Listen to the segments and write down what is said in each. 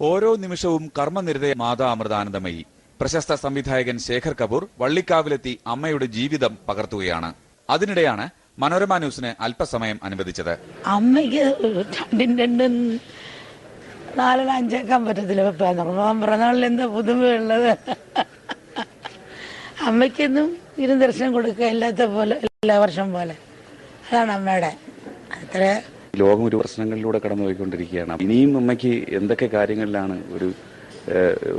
ഓരോ നിമിഷവും കർമ്മനിരതയ മാതാ അമൃതാനന്ദമയി. പ്രശസ്ത സംവിധായകൻ ശേഖർ കപൂർ വള്ളിക്കാവിലെത്തി അമ്മയുടെ ജീവിതം പകർത്തുകയാണ്. അതിനിടെയാണ് മനോരമ ന്യൂസിന് അല്പസമയം അനുവദിച്ചത്. അമ്മയ്ക്ക് 4-5 പറ്റത്തില്ല. പിറന്നാളിൽ എന്താ പുതുമയുള്ളത്? അമ്മയ്ക്കൊന്നും ഇരു ദർശനം കൊടുക്കുക ഇല്ലാത്ത പോലെ, എല്ലാ വർഷം പോലെ. അതാണ് അമ്മയുടെ അത്ര. ലോകം ഒരു പ്രശ്നങ്ങളിലൂടെ കടന്നു പോയിക്കൊണ്ടിരിക്കുകയാണ്. ഇനിയും അമ്മയ്ക്ക് എന്തൊക്കെ കാര്യങ്ങളിലാണ്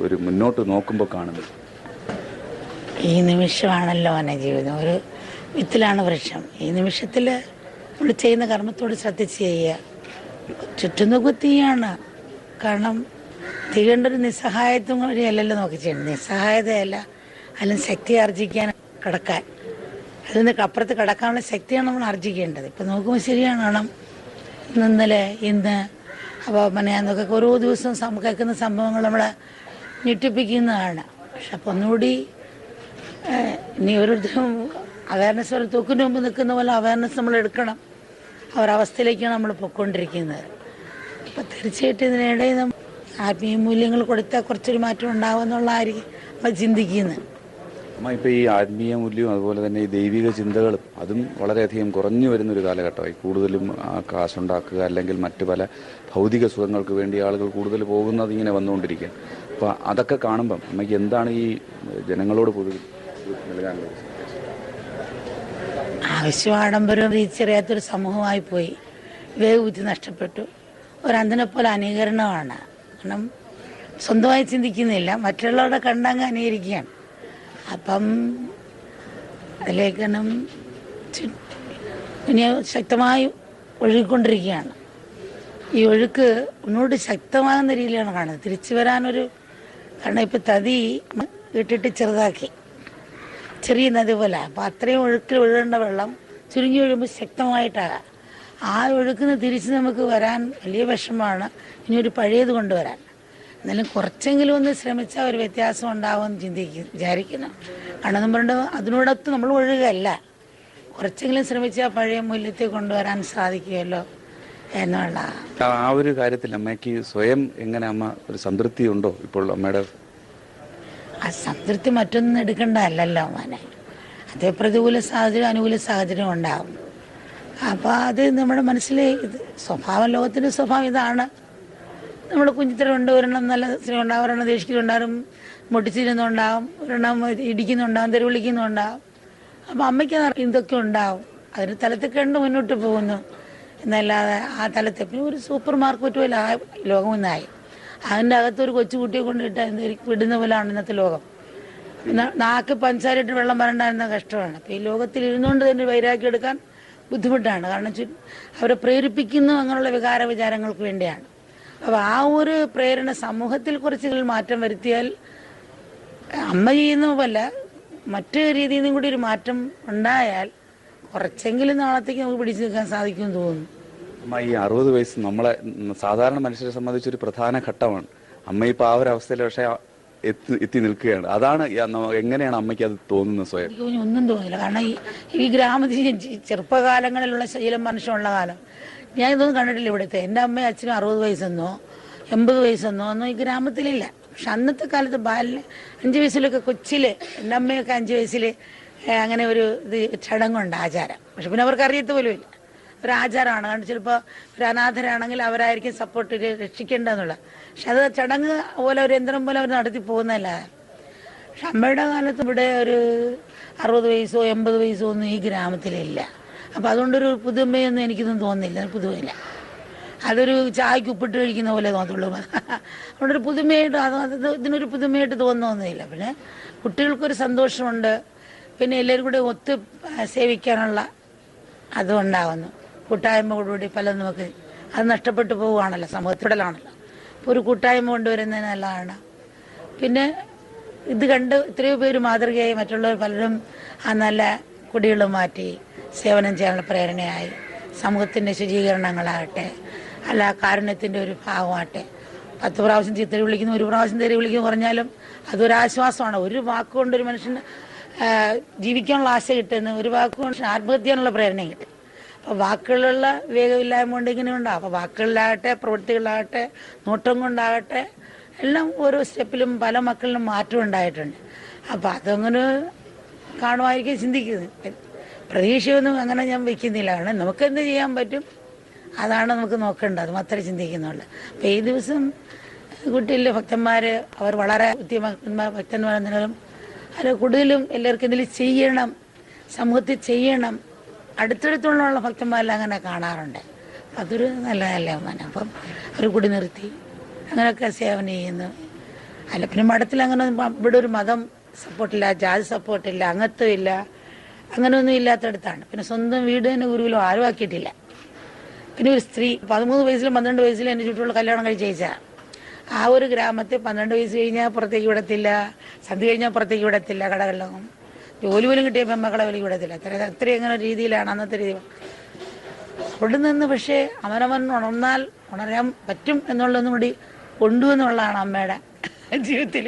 ഒരു മുന്നോട്ട് നോക്കുമ്പോൾ കാണുന്നത്? ഈ നിമിഷമാണല്ലോ എന്നെ ജീവിതം. ഒരു വിത്തിലാണ് വൃക്ഷം. ഈ നിമിഷത്തിൽ നമ്മൾ ചെയ്യുന്ന കർമ്മത്തോട് ശ്രദ്ധിച്ച് ചെയ്യുക. ചുറ്റും നോക്കുക തീയാണ്. കാരണം തീയേണ്ട ഒരു നിസ്സഹായത്വം അല്ലല്ലോ നോക്കി ചെയ്യുന്നത്. നിസ്സഹായതയല്ല, അല്ലെങ്കിൽ ശക്തി ആർജിക്കാൻ കിടക്കാൻ, അതിന് അപ്പുറത്ത് കിടക്കാനുള്ള ശക്തിയാണ് നമ്മൾ ആർജിക്കേണ്ടത്. ഇപ്പം നോക്കുമ്പോൾ ശരിയാണ്. കാരണം ഇന്നലെ ഇന്ന് അപ്പോൾ എന്നൊക്കെ ഓരോ ദിവസവും കേൾക്കുന്ന സംഭവങ്ങൾ നമ്മളെ ഞെട്ടിപ്പിക്കുന്നതാണ്. പക്ഷെ അപ്പം ഒന്നുകൂടി ഇനി ഓരോരുത്തരും അവയർനെസ് ഒരു തൂക്കിന് മുമ്പ് നിൽക്കുന്ന പോലെ അവയർനെസ് നമ്മൾ എടുക്കണം. ഒരവസ്ഥയിലേക്കാണ് നമ്മൾ പൊയ്ക്കൊണ്ടിരിക്കുന്നത്. അപ്പം തീർച്ചയായിട്ടും ഇതിനിടയിൽ ആത്മീയ മൂല്യങ്ങൾ കൊടുത്താൽ കുറച്ചൊരു മാറ്റം ഉണ്ടാവുമെന്നുള്ളതായിരിക്കും നമ്മൾ ചിന്തിക്കുന്നത്. അമ്മ, ഇപ്പോൾ ഈ ആത്മീയ മൂല്യവും അതുപോലെ തന്നെ ഈ ദൈവിക ചിന്തകളും അതും വളരെയധികം കുറഞ്ഞു വരുന്നൊരു കാലഘട്ടമായി. കൂടുതലും കാശുണ്ടാക്കുക അല്ലെങ്കിൽ മറ്റു പല ഭൗതിക സുഖങ്ങൾക്ക് വേണ്ടി ആളുകൾ കൂടുതൽ പോകുന്നത് ഇങ്ങനെ വന്നുകൊണ്ടിരിക്കുകയാണ്. അപ്പോൾ അതൊക്കെ കാണുമ്പം അമ്മയ്ക്ക് എന്താണ് ഈ ജനങ്ങളോട് പൊതുവെ നൽകാനുള്ളത്? ആവശ്യം ആഡംബരം തിരിച്ചറിയാത്തൊരു സമൂഹമായി പോയി. വേഗബുദ്ധി നഷ്ടപ്പെട്ടു. ഒരു അന്ധനെ പോലെ അനുകരണമാണ്. കാരണം സ്വന്തമായി ചിന്തിക്കുന്നില്ല, മറ്റുള്ളവരുടെ കണ്ടങ്ങ് അനുകരിക്കുകയാണ്. അപ്പം അതിലേക്കെല്ലാം ഇനി ശക്തമായി ഒഴുകിക്കൊണ്ടിരിക്കുകയാണ്. ഈ ഒഴുക്ക് ഒന്നുകൂടി ശക്തമാകുന്ന രീതിയിലാണ് കാണുന്നത്. തിരിച്ചു വരാനൊരു, കാരണം ഇപ്പം തതി ഇട്ടിട്ട് ചെറുതാക്കി, ചെറിയ നദി പോലെ. അപ്പം അത്രയും ഒഴുക്കിൽ ഒഴുകേണ്ട വെള്ളം ചുരുങ്ങി ഒഴുകുമ്പോൾ ശക്തമായിട്ടാകാം. ആ ഒഴുക്കിന് തിരിച്ച് നമുക്ക് വരാൻ വലിയ വിഷമമാണ്. ഇനി ഒരു പഴയത് കൊണ്ടുവരാൻ. എന്നാലും കുറച്ചെങ്കിലും ഒന്ന് ശ്രമിച്ചാൽ ഒരു വ്യത്യാസം ഉണ്ടാവുമെന്ന് വിചാരിക്കുന്നു. കാരണം നമ്മൾ അതിനോടൊത്ത് നമ്മൾ ഒഴുകല്ല, കുറച്ചെങ്കിലും ശ്രമിച്ചാൽ പഴയ മൂല്യത്തെ കൊണ്ടുവരാൻ സാധിക്കുമല്ലോ എന്നുള്ള ആ ഒരു കാര്യത്തിൽ അമ്മയ്ക്ക് സ്വയം എങ്ങനെ അമ്മ ഒരു സംതൃപ്തി ഉണ്ടോ ഇപ്പോൾ അമ്മയുടെ? ആ സംതൃപ്തി മറ്റൊന്നും എടുക്കേണ്ടതല്ലോ മോനെ. അതേ പ്രതികൂല സാഹചര്യം അനുകൂല സാഹചര്യം ഉണ്ടാകും. അപ്പോൾ അത് നമ്മുടെ മനസ്സിലെ സ്വഭാവം, ലോകത്തിൻ്റെ സ്വഭാവം ഇതാണ്. നമ്മൾ കുഞ്ഞിത്തരമുണ്ട്, ഒരെണ്ണം നല്ല സ്ത്രീ ഉണ്ടാകും, ഒരെണ്ണം ദേഷിക്കുന്നുണ്ടാകും, മുട്ടിച്ചിരുന്നുണ്ടാകും, ഒരെണ്ണം ഇടിക്കുന്നുണ്ടാകും, തെരുവിളിക്കുന്നുണ്ടാകും. അപ്പം അമ്മയ്ക്ക് ഇതൊക്കെ ഉണ്ടാവും. അതിന് തലത്തിൽ കണ്ട് മുന്നോട്ട് പോകുന്നു എന്നല്ലാതെ ആ തലത്തിൽ പിന്നെ ഒരു സൂപ്പർ മാർക്കറ്റ് പോലെ ലോകം ഇന്നായി. അതിൻ്റെ അകത്തൊരു കൊച്ചുകുട്ടിയെ കൊണ്ടിട്ട് വിടുന്ന പോലെയാണ് ഇന്നത്തെ ലോകം. നാക്ക് പഞ്ചസാരയിട്ട് വെള്ളം വരണ്ടായിരുന്ന കഷ്ടമാണ്. അപ്പം ഈ ലോകത്തിൽ ഇരുന്നുകൊണ്ട് തന്നെ വൈരാഗ്യം എടുക്കാൻ ബുദ്ധിമുട്ടാണ്. കാരണം അവരെ പ്രേരിപ്പിക്കുന്നു അങ്ങനെയുള്ള വികാര വിചാരങ്ങൾക്ക് വേണ്ടിയാണ്. അപ്പോൾ ആ ഒരു പ്രേരണ സമൂഹത്തിൽ കുറച്ച് മാറ്റം വരുത്തിയാൽ അമ്മ ചെയ്യുന്ന പോലെ മറ്റു രീതിയിൽ നിന്നും കൂടി ഒരു മാറ്റം ഉണ്ടായാൽ കുറച്ചെങ്കിലും നാളത്തേക്ക് നമുക്ക് പിടിച്ചു നിൽക്കാൻ സാധിക്കുമെന്ന് തോന്നുന്നു. അമ്മ, ഈ 60 വയസ്സ് നമ്മളെ സാധാരണ മനുഷ്യരെ സംബന്ധിച്ചൊരു പ്രധാന ഘട്ടമാണ്. അമ്മ ഇപ്പോൾ ആ ഒരു അവസ്ഥയിൽ പക്ഷേ എത്തി നിൽക്കുകയാണ്. അതാണ് എങ്ങനെയാണ് അമ്മയ്ക്ക് അത് തോന്നുന്നത് സ്വയം? ഒന്നും തോന്നില്ല. കാരണം ഈ ഗ്രാമത്തിൽ ചെറുപ്പകാലങ്ങളിലുള്ള ശീലം മനുഷ്യനുള്ള കാലം ഞാൻ ഇതൊന്നും കണ്ടിട്ടില്ല ഇവിടുത്തെ. എൻ്റെ അമ്മയും അച്ഛനും 60 വയസ്സെന്നോ 80 വയസ്സെന്നോ ഒന്നും ഈ ഗ്രാമത്തിലില്ല. പക്ഷെ അന്നത്തെ കാലത്ത് 5 വയസ്സിലൊക്കെ കൊച്ചിൽ എൻ്റെ അമ്മയൊക്കെ 5 വയസ്സിൽ അങ്ങനെ ഒരു ചടങ്ങുണ്ട്, ആചാരം. പക്ഷെ പിന്നെ അവർക്ക് അറിയത്ത് പോലും ഇല്ല. ഒരു ആചാരമാണ്. കാരണം ചിലപ്പോൾ ഒരു അനാഥരാണെങ്കിൽ അവരായിരിക്കും സപ്പോർട്ട് രക്ഷിക്കേണ്ടതെന്നുള്ള. പക്ഷെ അത് ചടങ്ങ് പോലെ ഒരു യന്ത്രം പോലെ അവർ നടത്തി പോകുന്നതല്ല. പക്ഷെ അമ്മയുടെ കാലത്ത് ഇവിടെ ഒരു 60 വയസ്സോ 80 വയസ്സോ ഒന്നും ഈ ഗ്രാമത്തിലില്ല. അപ്പം അതുകൊണ്ടൊരു പുതുമയൊന്നും എനിക്കൊന്നും തോന്നുന്നില്ല. പുതുമയില്ല. അതൊരു ചായക്ക് ഉപ്പിട്ട് കഴിക്കുന്ന പോലെ തോന്നുള്ളൂ. അതുകൊണ്ടൊരു പുതുമയായിട്ട് ഇതിനൊരു പുതുമയായിട്ട് തോന്നുന്നൊന്നുമില്ല. പിന്നെ കുട്ടികൾക്കൊരു സന്തോഷമുണ്ട്. പിന്നെ എല്ലാവരും കൂടെ ഒത്ത് സേവിക്കാനുള്ള അതും ഉണ്ടാകുന്നു. കൂട്ടായ്മയോടുകൂടി പലതും നമുക്ക് അത് നഷ്ടപ്പെട്ടു പോവുകയാണല്ലോ, സമൂഹത്തിലാണല്ലോ. അപ്പോൾ ഒരു കൂട്ടായ്മ കൊണ്ടുവരുന്നത് നല്ലതാണ്. പിന്നെ ഇത് കണ്ട് എത്രയോ പേര് മാതൃകയായി മറ്റുള്ളവർ പലരും ആ നല്ല കുടികൾ മാറ്റി സേവനം ചെയ്യാനുള്ള പ്രേരണയായി. സമൂഹത്തിൻ്റെ ശുചീകരണങ്ങളാകട്ടെ, അല്ല കാരുണ്യത്തിൻ്റെ ഒരു ഭാഗമാകട്ടെ. 10 പ്രാവശ്യം തെറി വിളിക്കുന്നു, 1 പ്രാവശ്യം തെറി വിളിക്കുന്നു പറഞ്ഞാലും അതൊരാശ്വാസമാണ്. ഒരു വാക്കുകൊണ്ട് ഒരു മനുഷ്യന് ജീവിക്കാനുള്ള ആശ കിട്ടുന്ന, ഒരു വാക്കുകൊണ്ട് ആത്മഹത്യ ചെയ്യാനുള്ള പ്രേരണ കിട്ടും. അപ്പോൾ വാക്കുകളിലുള്ള വിവേകമില്ലായ്മ കൊണ്ട് ഇങ്ങനെ ഉണ്ടാകും. അപ്പോൾ വാക്കുകളിലാകട്ടെ, പ്രവൃത്തികളിലാകട്ടെ, നോട്ടം കൊണ്ടാകട്ടെ, എല്ലാം ഓരോ സ്റ്റെപ്പിലും പല മക്കളിലും മാറ്റം ഉണ്ടായിട്ടുണ്ട്. അപ്പോൾ അതങ്ങനെ കാണുമായിരിക്കും ചിന്തിക്കുന്നത്. പ്രതീക്ഷയൊന്നും അങ്ങനെ ഞാൻ വെക്കുന്നില്ല. കാരണം നമുക്ക് എന്ത് ചെയ്യാൻ പറ്റും അതാണ് നമുക്ക് നോക്കേണ്ടത്, മാത്രമേ ചിന്തിക്കുന്നുള്ളൂ. അപ്പോൾ ഈ ദിവസം കുട്ടിയിലെ ഭക്തന്മാർ അവർ വളരെ ഭക്തന്മാരെന്നാലും അത് കൂടുതലും എല്ലാവർക്കും എന്തെങ്കിലും ചെയ്യണം, സമൂഹത്തിൽ ചെയ്യണം. അടുത്തടുത്തുള്ള ഭക്തന്മാരെല്ലാം അങ്ങനെ കാണാറുണ്ട്. അതൊരു നല്ലതല്ലേ ഒന്നാണ്. അപ്പം അവർ കൂടി നിർത്തി അങ്ങനെയൊക്കെ സേവനം ചെയ്യുന്നു. അല്ല പിന്നെ മഠത്തിൽ അങ്ങനെ ഇവിടെ ഒരു മതം സപ്പോർട്ടില്ല, ജാതി സപ്പോർട്ടില്ല, അംഗത്വമില്ല, അങ്ങനെയൊന്നും ഇല്ലാത്തടത്താണ്. പിന്നെ സ്വന്തം വീട് തന്നെ ഗുരുവിലും ആരും ആക്കിയിട്ടില്ല. പിന്നെ ഒരു സ്ത്രീ 13 വയസ്സിലും 12 വയസ്സിലും എൻ്റെ ചുറ്റുമുള്ള കല്യാണം കഴിച്ചയച്ചാൽ ആ ഒരു ഗ്രാമത്തിൽ 12 വയസ്സ് കഴിഞ്ഞാൽ പുറത്തേക്ക് വിടത്തില്ല, സന്ധ്യ കഴിഞ്ഞാൽ പുറത്തേക്ക് വിടത്തില്ല, കടകളിലൊന്നും ജോലി പോലും കിട്ടിയ പെമ്മക്കളെ വലിയ വിടത്തില്ല. അത്രയും അങ്ങനെ രീതിയിലാണ് അന്നത്തെ രീതി. അവിടെ നിന്ന് പക്ഷേ അവനവൻ ഉണരാൻ പറ്റും എന്നുള്ളതൊന്നും കൂടി കൊണ്ടുവന്നുള്ളതാണ് അമ്മയുടെ ജീവിതത്തിൽ.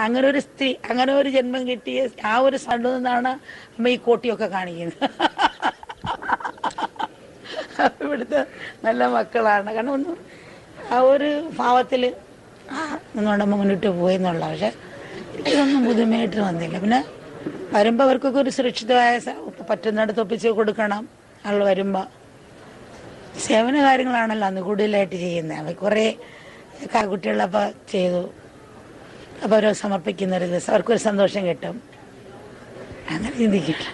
അങ്ങനെ ഒരു സ്ത്രീ, അങ്ങനെ ഒരു ജന്മം കിട്ടിയ ആ ഒരു സ്ഥലത്തു നിന്നാണ് അമ്മ ഈ കോട്ടിയൊക്കെ കാണിക്കുന്നത്. ഇവിടുത്തെ നല്ല മക്കളാണ്. കാരണം ഒന്നും ആ ഒരു ഭാവത്തിൽ നിന്നുകൊണ്ട് അമ്മ മുന്നോട്ട് പോയി എന്നുള്ള. പക്ഷെ ഇതൊന്നും പുതുമയായിട്ട് വന്നില്ല. പിന്നെ വരുമ്പോൾ അവർക്കൊക്കെ ഒരു സുരക്ഷിതമായ പറ്റുന്നിടത്ത് ഒപ്പിച്ച് കൊടുക്കണം. ആൾ വരുമ്പോൾ സേവന കാര്യങ്ങളാണല്ലോ അന്ന് കൂടുതലായിട്ട് ചെയ്യുന്നത്. അവർ കുറേ കുട്ടികളപ്പോൾ ചെയ്തു. അപ്പോൾ അവർ സമർപ്പിക്കുന്ന ഒരു ദിവസം അവർക്കൊരു സന്തോഷം കിട്ടും. അങ്ങനെ ചിന്തിക്കില്ല.